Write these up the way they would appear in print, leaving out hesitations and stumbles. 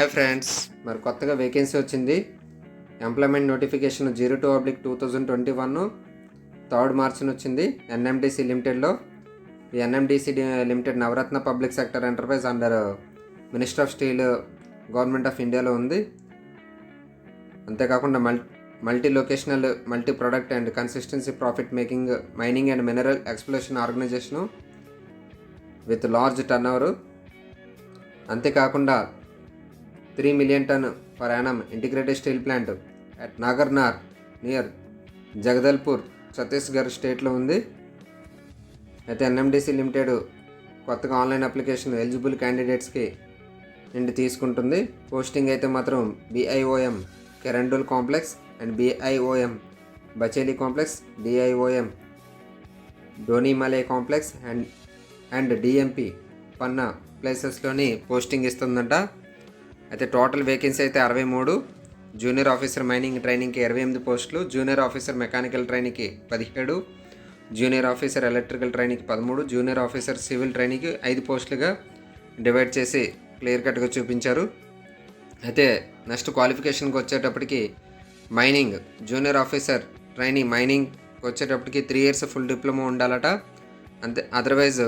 Hi friends, మరి కొత్తగా vacancy వచ్చింది. ఎంప్లాయ్మెంట్ నోటిఫికేషన్ 02/2021 3 మార్చిని వచ్చింది ఎన్ఎండిసి లిమిటెడ్లో. ఈ NMDC limited Navratna public sector enterprise under minister of steel government of ఇండియాలో ఉంది. అంతేకాకుండా multi locational multi product and consistency profit making mining and mineral exploration organisation with large turnover. అంతేకాకుండా 3 million ton per annum integrated steel plant at Nagarnar near Jagdalpur Chhattisgarh స్టేట్లో ఉంది. అయితే NMDC limited కొత్తగా online application eligible క్యాండిడేట్స్కి నుండి తీసుకుంటుంది. Posting అయితే మాత్రం BIOM Kirandul complex and BIOM Bacheli complex, DIOM Donimalai complex and DMP Panna ప్లేసెస్లోని పోస్టింగ్ ఇస్తుందంట. అయితే టోటల్ వేకెన్సీ అయితే 63. జూనియర్ ఆఫీసర్ మైనింగ్ ట్రైనింగ్కి 28 పోస్టులు, జూనియర్ ఆఫీసర్ మెకానికల్ ట్రైనింగ్కి 17, జూనియర్ ఆఫీసర్ ఎలక్ట్రికల్ ట్రైనింగ్కి 13, జూనియర్ ఆఫీసర్ సివిల్ ట్రైనింగ్కి 5 పోస్టులుగా డివైడ్ చేసి క్లియర్ కట్గా చూపించారు. అయితే నెక్స్ట్ క్వాలిఫికేషన్కి వచ్చేటప్పటికి మైనింగ్ జూనియర్ ఆఫీసర్ ట్రైనింగ్ మైనింగ్కి వచ్చేటప్పటికి 3 years ఫుల్ డిప్లొమా ఉండాలట. అంతే, అదర్వైజ్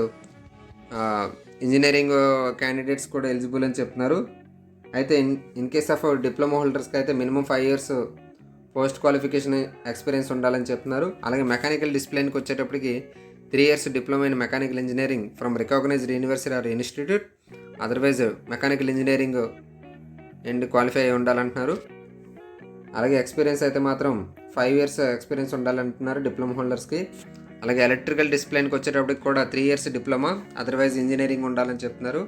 ఇంజనీరింగ్ క్యాండిడేట్స్ కూడా ఎలిజిబుల్ అని చెప్తున్నారు. అయితే ఇన్ కేస్ ఆఫ్ డిప్లొమా హోల్డర్స్కి అయితే minimum 5 years post qualification experience ఉండాలని చెప్తున్నారు. అలాగే మెకానికల్ డిసిప్లిన్కి వచ్చేటప్పటికి 3 years diploma in mechanical engineering from recognised university or institute, otherwise mechanical engineering and qualify అయి ఉండాలంటున్నారు. అలాగే ఎక్స్పీరియన్స్ అయితే మాత్రం 5 years ఎక్స్పీరియన్స్ ఉండాలంటున్నారు డిప్లొమా హోల్డర్స్కి. అలాగే ఎలక్ట్రికల్ డిసిప్లిన్కి వచ్చేటప్పటికి కూడా 3 years డిప్లొమా, అదర్వైజ్ ఇంజనీరింగ్ ఉండాలని చెప్తున్నారు.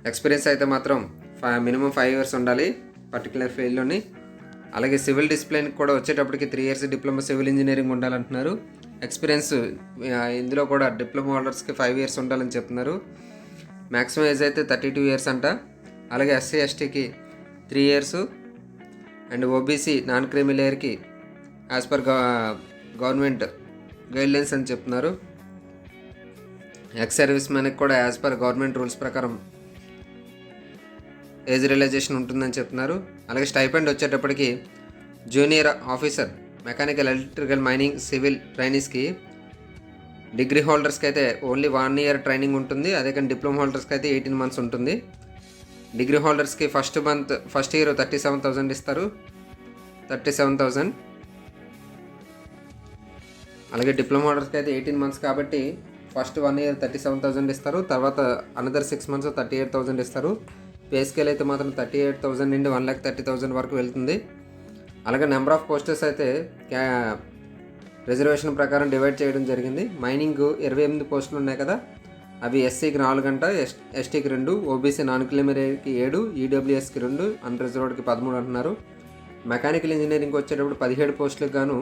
ఎక్స్పీరియన్స్ అయితే మాత్రం మినిమం 5 years ఉండాలి పర్టికులర్ ఫీల్డ్లోని. అలాగే సివిల్ డిసిప్లిన్కి కూడా వచ్చేటప్పటికి 3 years డిప్లొమా సివిల్ ఇంజనీరింగ్ ఉండాలంటున్నారు. ఎక్స్పీరియన్స్ ఇందులో కూడా డిప్లొమా హోల్డర్స్కి 5 years ఉండాలని చెప్తున్నారు. మ్యాక్సిమం ఏజ్ అయితే 32 years అంట. అలాగే SC STకి 3 years and OBC non creamy లేయర్కి యాజ్ పర్ గవర్నమెంట్ గైడ్లైన్స్ అని చెప్తున్నారు. ఎక్స్ సర్వీస్ మ్యాన్కి కూడా యాజ్ పర్ గవర్నమెంట్ రూల్స్ ప్రకారం ఏజ్ రియలైజేషన్ ఉంటుందని చెప్తున్నారు. అలాగే స్టైపెండ్ వచ్చేటప్పటికి junior officer mechanical electrical mining civil ట్రైనీస్కి డిగ్రీ హోల్డర్స్కి అయితే ఓన్లీ 1 year ట్రైనింగ్ ఉంటుంది. అదే కానీ డిప్లొమా హోల్డర్స్కి అయితే 18 months ఉంటుంది. డిగ్రీ హోల్డర్స్కి ఫస్ట్ ఇయర్ 37,000 ఇస్తారు, 37,000. అలాగే డిప్లొమా హోల్డర్స్కి అయితే 18 months కాబట్టి ఫస్ట్ 1 year 37,000 ఇస్తారు, తర్వాత అనదర్ 6 months 38,000 ఇస్తారు. పే స్కేల్ అయితే మాత్రం 38,000 నుండి 1,30,000 వరకు వెళ్తుంది. అలాగే నెంబర్ ఆఫ్ పోస్టర్స్ అయితే రిజర్వేషన్ ప్రకారం డివైడ్ చేయడం జరిగింది. మైనింగ్ 28 పోస్టులు ఉన్నాయి కదా, అవి SCకి 4 గంట, STకి 2, OBC నాన్ క్రీమీకి 7, EWSకి 2, అన్రిజర్వ్డ్కి 13 అంటున్నారు. మెకానికల్ ఇంజనీరింగ్కి వచ్చేటప్పుడు 17 పోస్టులకు గాను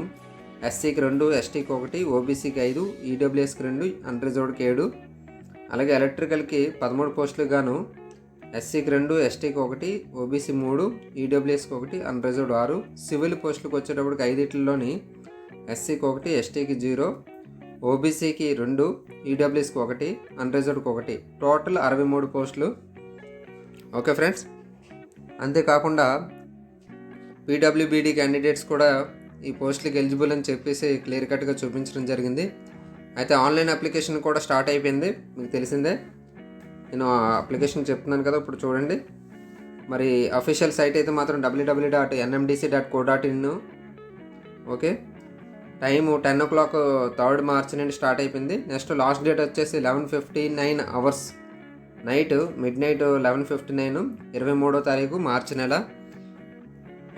SCకి 2, STకి 1, OBCకి 5, EWSకి 2, అన్రిజర్వ్డ్కి 7. అలాగే ఎలక్ట్రికల్కి 13 పోస్టులకు గాను SCకి 2, STకి 1, OBC 3, EWSకి 1, అన్రిజర్వ్డ్ 6. సివిల్ పోస్టులకు వచ్చేటప్పటికి 5 SCకి 1, STకి 0, OBCకి 2, EWSకి 1, అన్రిజర్వ్డ్కి 1. టోటల్ 63 పోస్టులు. ఓకే ఫ్రెండ్స్, అంతేకాకుండా PWBD క్యాండిడేట్స్ కూడా ఈ పోస్టులకి ఎలిజిబుల్ అని చెప్పేసి క్లియర్ కట్గా చూపించడం జరిగింది. అయితే ఆన్లైన్ అప్లికేషన్ కూడా స్టార్ట్ అయిపోయింది, మీకు తెలిసిందే. నేను అప్లికేషన్ చెప్తున్నాను కదా, ఇప్పుడు చూడండి. మరి అఫీషియల్ సైట్ అయితే మాత్రం www.nmdc.co.in. Okay, time 10 o'clock 3rd March నుండి స్టార్ట్ అయిపోయింది. నెక్స్ట్ లాస్ట్ డేట్ వచ్చేసి 11:59 hours నైట్, midnight 11:59, 23వ తారీఖు మార్చి నెల.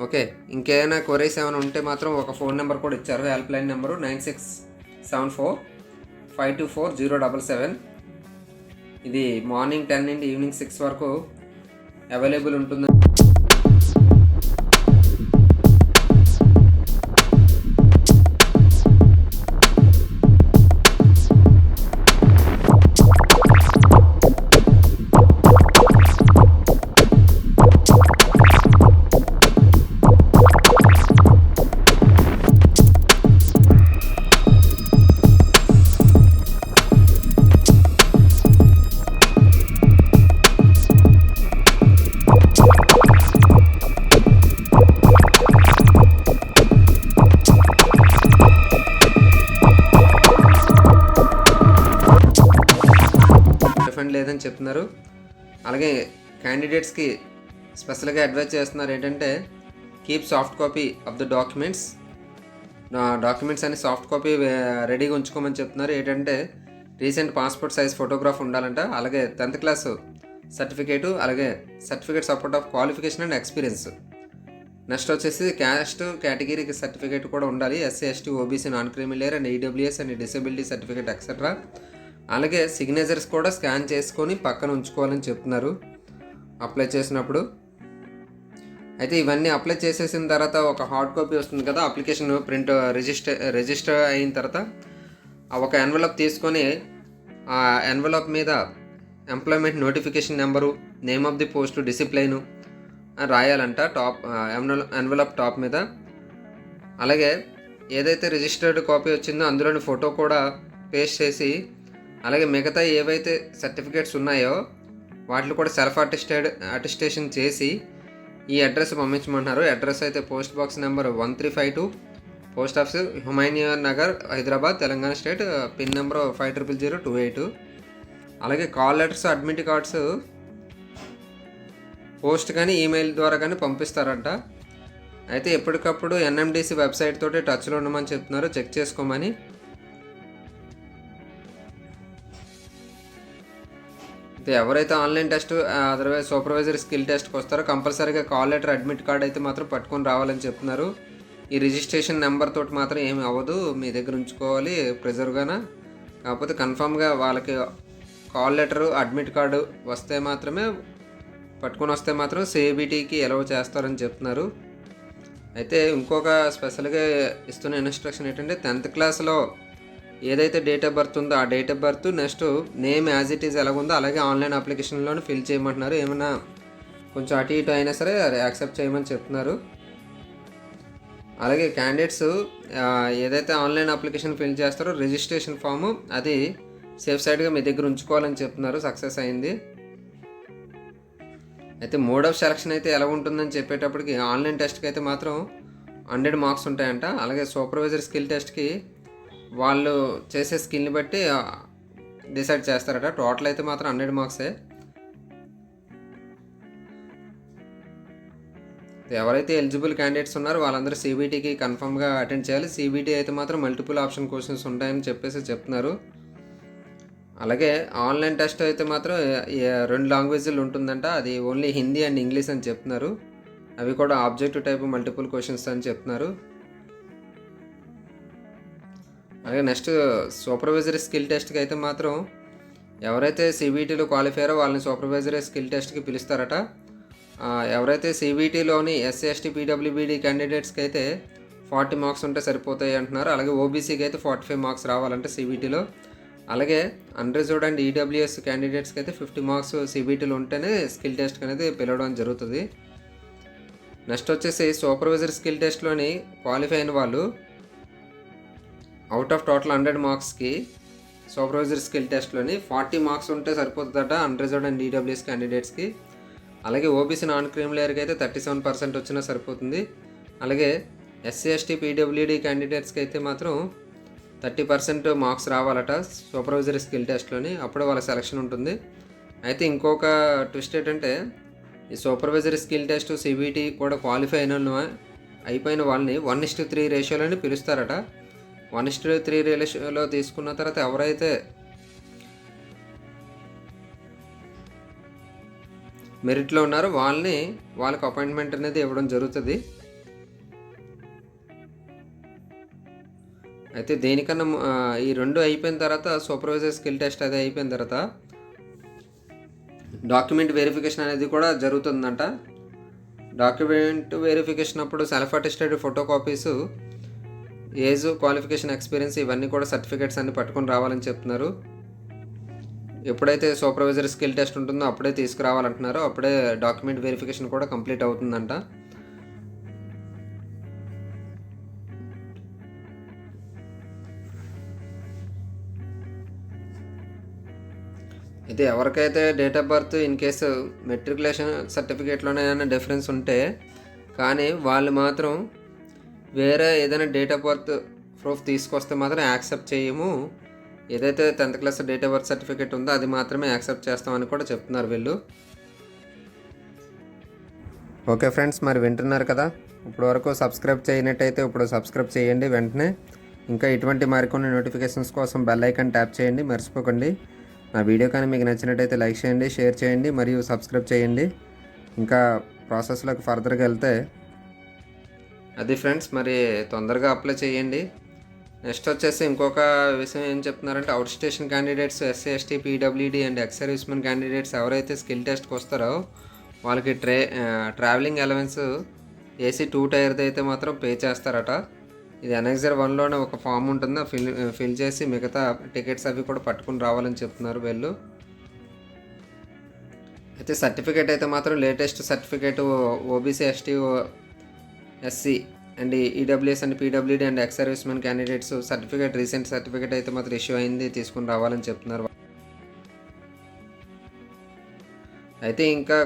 ఓకే, ఇంకేమైనా క్వరీస్ ఏమైనా ఉంటే మాత్రం ఒక ఫోన్ నెంబర్ కూడా ఇచ్చారు, హెల్ప్ లైన్ నెంబరు 9674524077. ఇది మార్నింగ్ 10 నుండి ఈవినింగ్ 6 వరకు అవైలబుల్ ఉంటుంది. లేదని చెప్తున్నారు. అలాగే క్యాండిడేట్స్కి స్పెషల్గా అడ్వైజ్ చేస్తున్నారు ఏంటంటే keep soft copy of the documents అని సాఫ్ట్ కాపీ రెడీగా ఉంచుకోమని చెప్తున్నారు. ఏంటంటే రీసెంట్ పాస్పోర్ట్ సైజ్ ఫోటోగ్రాఫ్ ఉండాలంట, అలాగే 10th క్లాస్ సర్టిఫికేటు, అలాగే certificate support of qualification and experience. Next వచ్చేసి క్యాస్ట్ కేటగిరీకి సర్టిఫికేట్ కూడా ఉండాలి. SC ST OBC non creamy layer and EWS and disability certificate etcetera. అలాగే సిగ్నేచర్స్ కూడా స్కాన్ చేసుకొని పక్కన ఉంచుకోవాలని చెప్తున్నారు అప్లై చేసినప్పుడు. అయితే ఇవన్నీ అప్లై చేసేసిన తర్వాత ఒక హార్డ్ కాపీ వస్తుంది కదా, అప్లికేషన్ ప్రింట్ రిజిస్టర్ అయిన తర్వాత ఒక ఎన్వలప్ తీసుకొని ఆ ఎన్వలప్ మీద employment notification number, name of the post, discipline రాయాలంట ఎన్వలప్ టాప్ మీద. అలాగే ఏదైతే రిజిస్టర్డ్ కాపీ వచ్చిందో అందులోని ఫోటో కూడా పేస్ట్ చేసి, అలాగే మిగతా ఏవైతే సర్టిఫికేట్స్ ఉన్నాయో వాటిని కూడా సెల్ఫ్ అటెస్టేషన్ చేసి ఈ అడ్రస్ పంపించమంటున్నారు. అడ్రస్ అయితే post box number 1352, post office Humayun Nagar, Hyderabad, Telangana state, pin number 500028. అలాగే call letters, admit cards post కానీ ఈమెయిల్ ద్వారా కానీ పంపిస్తారంట. అయితే ఎప్పటికప్పుడు ఎన్ఎండిసి వెబ్సైట్ తోటి టచ్లో ఉండమని చెప్తున్నారు, చెక్ చేసుకోమని. అయితే ఎవరైతే online test otherwise supervisor skill టెస్ట్కి వస్తారో కంపల్సరీగా కాల్ లెటర్, అడ్మిట్ కార్డ్ అయితే మాత్రం పట్టుకొని రావాలని చెప్తున్నారు. ఈ రిజిస్ట్రేషన్ నెంబర్ తోటి మాత్రం ఏమి అవ్వదు, మీ దగ్గర ఉంచుకోవాలి ప్రిజర్వ్గాన. కాకపోతే కన్ఫామ్గా వాళ్ళకి కాల్ లెటరు, అడ్మిట్ కార్డు వస్తే మాత్రమే, పట్టుకొని వస్తే మాత్రం సిబిటీకి ఎలవ్ చేస్తారని చెప్తున్నారు. అయితే ఇంకొక స్పెషల్గా ఇస్తున్న ఇన్స్ట్రక్షన్ ఏంటంటే 10th క్లాస్లో ఏదైతే డేట్ ఆఫ్ బర్త్ ఉందో ఆ date of birth, next name as it is ఎలాగుందో అలాగే ఆన్లైన్ అప్లికేషన్లోనే ఫిల్ చేయమంటున్నారు. ఏమైనా కొంచెం అటు ఇటు అయినా సరే యాక్సెప్ట్ చేయమని చెప్తున్నారు. అలాగే క్యాండిడేట్స్ ఏదైతే ఆన్లైన్ అప్లికేషన్ ఫిల్ చేస్తారో రిజిస్ట్రేషన్ ఫాము అది సేఫ్ సైడ్గా మీ దగ్గర ఉంచుకోవాలని చెప్తున్నారు. సక్సెస్ అయింది. అయితే మోడ్ ఆఫ్ సెలక్షన్ అయితే ఎలా ఉంటుందని చెప్పేటప్పటికి ఆన్లైన్ టెస్ట్కి అయితే మాత్రం 100 మార్క్స్ ఉంటాయంట. అలాగే సూపర్వైజర్ స్కిల్ టెస్ట్కి వాళ్ళు చేసే స్కిల్ని బట్టి డిసైడ్ చేస్తారట. టోటల్ అయితే మాత్రం 100 మార్క్సే. ఎవరైతే ఎలిజిబుల్ క్యాండిడేట్స్ ఉన్నారో వాళ్ళందరూ సిబిటీకి కన్ఫర్మ్గా అటెండ్ చేయాలి. సిబిటీ అయితే మాత్రం మల్టిపుల్ ఆప్షన్ క్వశ్చన్స్ ఉంటాయని చెప్తున్నారు. అలాగే ఆన్లైన్ టెస్ట్ అయితే మాత్రం 2 లాంగ్వేజ్లు ఉంటుందంట, అది ఓన్లీ హిందీ అండ్ ఇంగ్లీష్ అని చెప్తున్నారు. అవి కూడా ఆబ్జెక్టివ్ టైప్ మల్టిపుల్ క్వశ్చన్స్ అని చెప్తున్నారు. అలాగే నెక్స్ట్ సూపర్వైజరీ స్కిల్ టెస్ట్కి అయితే మాత్రం ఎవరైతే సిబిటీలో క్వాలిఫై అయ్యారో వాళ్ళని సూపర్వైజరీ స్కిల్ టెస్ట్కి పిలుస్తారట. ఎవరైతే సిబిటీలోని ఎస్సీ ఎస్టీ పీడబ్ల్యూబీడీ క్యాండిడేట్స్కి అయితే 40 మార్క్స్ ఉంటే సరిపోతాయి అంటున్నారు. అలాగే ఓబీసీకి అయితే 45 మార్క్స్ రావాలంటే సిబిటీలో. అలాగే అన్రిజర్వ్డ్ అండ్ ఈడబ్ల్యూఎస్ క్యాండిడేట్స్కి అయితే 50 మార్క్స్ సిబిటీలో ఉంటేనే స్కిల్ టెస్ట్ అనేది పిలవడం జరుగుతుంది. నెక్స్ట్ వచ్చేసి సూపర్వైజర్ స్కిల్ టెస్ట్లోని క్వాలిఫై అయిన వాళ్ళు అవుట్ ఆఫ్ టోటల్ 100 మార్క్స్కి సూపర్వైజర్ స్కిల్ టెస్ట్లోని 40 మార్క్స్ ఉంటే సరిపోతుందట అన్రిజర్వ్డ్ అండ్ ఈడబ్ల్యూఎస్ క్యాండిడేట్స్కి. అలాగే ఓబీసీ నాన్ క్రిమిలేయర్కి అయితే 37% వచ్చినా సరిపోతుంది. అలాగే ఎస్సీ ఎస్టీ పీడబ్ల్యూడీ క్యాండిడేట్స్కి అయితే మాత్రం 30% మార్క్స్ రావాలట సూపర్వైజరీ స్కిల్ టెస్ట్లోని, అప్పుడే వాళ్ళ సెలక్షన్ ఉంటుంది. అయితే ఇంకొక ట్విస్ట్ ఏంటంటే ఈ సూపర్వైజరీ స్కిల్ టెస్ట్ సిబిటీ కూడా క్వాలిఫై అయిపోయిన వాళ్ళని 1:3 రేషియోలోని పిలుస్తారట. 1:3 రేషియోలో తీసుకున్న తర్వాత ఎవరైతే మెరిట్లో ఉన్నారో వాళ్ళకి అపాయింట్మెంట్ అనేది ఇవ్వడం జరుగుతుంది. అయితే దేనికన్నా ఈ 2 అయిపోయిన తర్వాత సూపర్వైజర్ స్కిల్ టెస్ట్ అది అయిపోయిన తర్వాత డాక్యుమెంట్ వెరిఫికేషన్ అనేది కూడా జరుగుతుందంట. డాక్యుమెంట్ వెరిఫికేషన్ అప్పుడు self attested photo copies, age, qualification, experience ఇవన్నీ కూడా సర్టిఫికేట్స్ అన్ని పట్టుకొని రావాలని చెప్తున్నారు. ఎప్పుడైతే సూపర్వైజర్ స్కిల్ టెస్ట్ ఉంటుందో అప్పుడే తీసుకురావాలంటున్నారు. అప్పుడే డాక్యుమెంట్ వెరిఫికేషన్ కూడా కంప్లీట్ అవుతుందంట. అయితే ఎవరికైతే date of birth in case matriculation సర్టిఫికేట్లోనే ఏమైనా డిఫరెన్స్ ఉంటే కానీ వాళ్ళు మాత్రం వేరే ఏదైనా డేట్ ఆఫ్ బర్త్ ప్రూఫ్ తీసుకొస్తే మాత్రం యాక్సెప్ట్ చేయము, ఏదైతే 10th class date of birth certificate ఉందో అది మాత్రమే యాక్సెప్ట్ చేస్తామని కూడా చెప్తున్నారు వీళ్ళు. ఓకే ఫ్రెండ్స్, మరి వింటున్నారు కదా. ఇప్పుడు వరకు సబ్స్క్రైబ్ చేయనట్టయితే ఇప్పుడు సబ్స్క్రైబ్ చేయండి వెంటనే. ఇంకా ఇటువంటి మరికొన్ని నోటిఫికేషన్స్ కోసం బెల్ ఐకాన్ ట్యాప్ చేయండి, మర్చిపోకండి. నా వీడియో కానీ మీకు నచ్చినట్టయితే లైక్ చేయండి, షేర్ చేయండి మరియు సబ్స్క్రైబ్ చేయండి. ఇంకా ప్రాసెస్లోకి ఫర్దర్గా వెళ్తే అది ఫ్రెండ్స్, మరి తొందరగా అప్లై చేయండి. నెక్స్ట్ వచ్చేసి ఇంకొక విషయం ఏం చెప్తున్నారంటే, out station candidates SC ST PWD and ex servicemen candidates ఎవరైతే స్కిల్ టెస్ట్కి వస్తారో వాళ్ళకి ట్రావెలింగ్ అలవెన్స్ ఏసీ 2 టైర్ది అయితే మాత్రం పే చేస్తారట. ఇది అనెక్సర్ 1లోనే ఒక ఫామ్ ఉంటుంది, ఫిల్ చేసి మిగతా టికెట్స్ అవి కూడా పట్టుకుని రావాలని చెప్తున్నారు వీళ్ళు. అయితే సర్టిఫికేట్ అయితే మాత్రం latest certificate OBC ST SC and EWS and PWD and ex servicemen candidates certificate recent certificate అయితే మాత్రం ఇష్యూ అయింది, తీసుకుని రావాలని చెప్తున్నారు. అయితే ఇంకా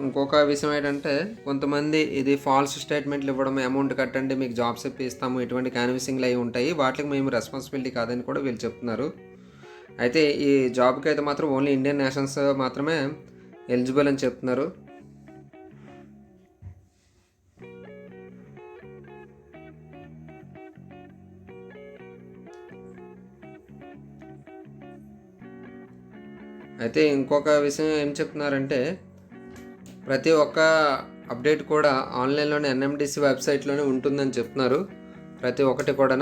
ఇంకొక విషయం ఏంటంటే, కొంతమంది ఇది ఫాల్స్ స్టేట్మెంట్లు ఇవ్వడం, అమౌంట్ కట్టండి మీకు జాబ్స్ ఇప్పిస్తాము, ఇటువంటి క్యాన్వసింగ్లు అవి ఉంటాయి, వాటికి మేము రెస్పాన్సిబిలిటీ కాదని కూడా వీళ్ళు చెప్తున్నారు. అయితే ఈ జాబ్కి అయితే మాత్రం ఓన్లీ ఇండియన్ నేషనల్స్ మాత్రమే ఎలిజిబుల్ అని చెప్తున్నారు. అయితే ఇంకొక విషయం ఏం చెప్తున్నారంటే, ప్రతి ఒక్క అప్డేట్ కూడా ఆన్లైన్లోనే ఎన్ఎండిసి వెబ్సైట్లోనే ఉంటుందని చెప్తున్నారు. ప్రతి ఒక్కటి కూడా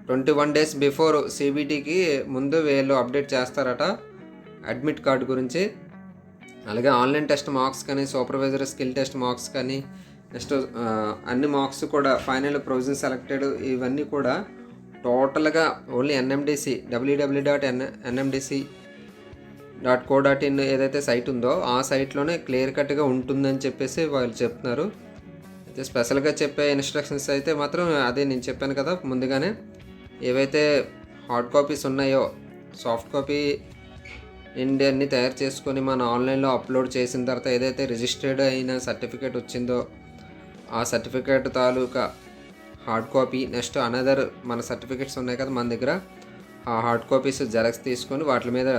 21 days బిఫోర్ సిబిటీకి ముందు వీళ్ళు అప్డేట్ చేస్తారట అడ్మిట్ కార్డు గురించి. అలాగే ఆన్లైన్ టెస్ట్ మార్క్స్ కానీ, సూపర్వైజర్ స్కిల్ టెస్ట్ మార్క్స్ కానీ, నెక్స్ట్ అన్ని మార్క్స్ కూడా, ఫైనల్ ప్రొవిజన్ సెలెక్టెడ్, ఇవన్నీ కూడా టోటల్గా ఓన్లీ ఎన్ఎండిసి www.nmdc.co.in ఏదైతే సైట్ ఉందో ఆ సైట్లోనే క్లియర్ కట్గా ఉంటుందని చెప్పేసి వాళ్ళు చెప్తున్నారు. అయితే స్పెషల్గా చెప్పే ఇన్స్ట్రక్షన్స్ అయితే మాత్రం అదే నేను చెప్పాను కదా ముందుగానే, ఏవైతే హార్డ్ కాపీస్ ఉన్నాయో సాఫ్ట్ కాపీ అన్ని తయారు చేసుకొని మన ఆన్లైన్లో అప్లోడ్ చేసిన తర్వాత ఏదైతే రిజిస్టర్డ్ అయిన సర్టిఫికేట్ వచ్చిందో ఆ సర్టిఫికేట్ తాలూకా హార్డ్ కాపీ, నెక్స్ట్ అనదర్ మన సర్టిఫికేట్స్ ఉన్నాయి కదా మన దగ్గర, ఆ హార్డ్ కాపీస్ జెరాక్స్ తీసుకొని వాటి మీద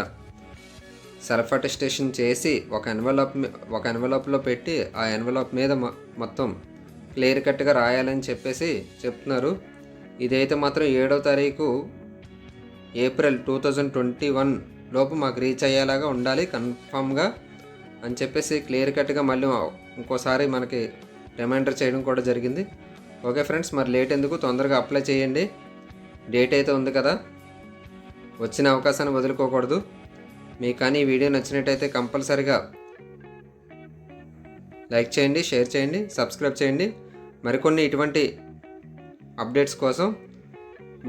సెల్ఫ్ అటెస్టేషన్ చేసి ఒక ఎన్వలప్లో పెట్టి ఆ ఎన్వలప్ మీద మొత్తం క్లియర్ కట్గా రాయాలని చెప్పేసి చెప్తున్నారు. ఇదైతే మాత్రం 7వ తారీఖు ఏప్రిల్ 2021 లోపు మాకు రీచ్ అయ్యేలాగా ఉండాలి కన్ఫామ్గా అని చెప్పేసి క్లియర్ కట్గా మళ్ళీ ఇంకోసారి మనకి రిమైండర్ చేయడం కూడా జరిగింది. ఓకే ఫ్రెండ్స్, మరి లేట్ ఎందుకు, తొందరగా అప్లై చేయండి. డేట్ అయితే ఉంది కదా, వచ్చిన అవకాశాన్ని వదులుకోకూడదు. మీకు కానీ ఈ వీడియో నచ్చినట్టయితే కంపల్సరీగా లైక్ చేయండి, షేర్ చేయండి, సబ్స్క్రైబ్ చేయండి. మరికొన్ని ఇటువంటి అప్డేట్స్ కోసం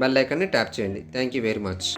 బెల్ ఐకాన్ని ట్యాప్ చేయండి. Thank you very much.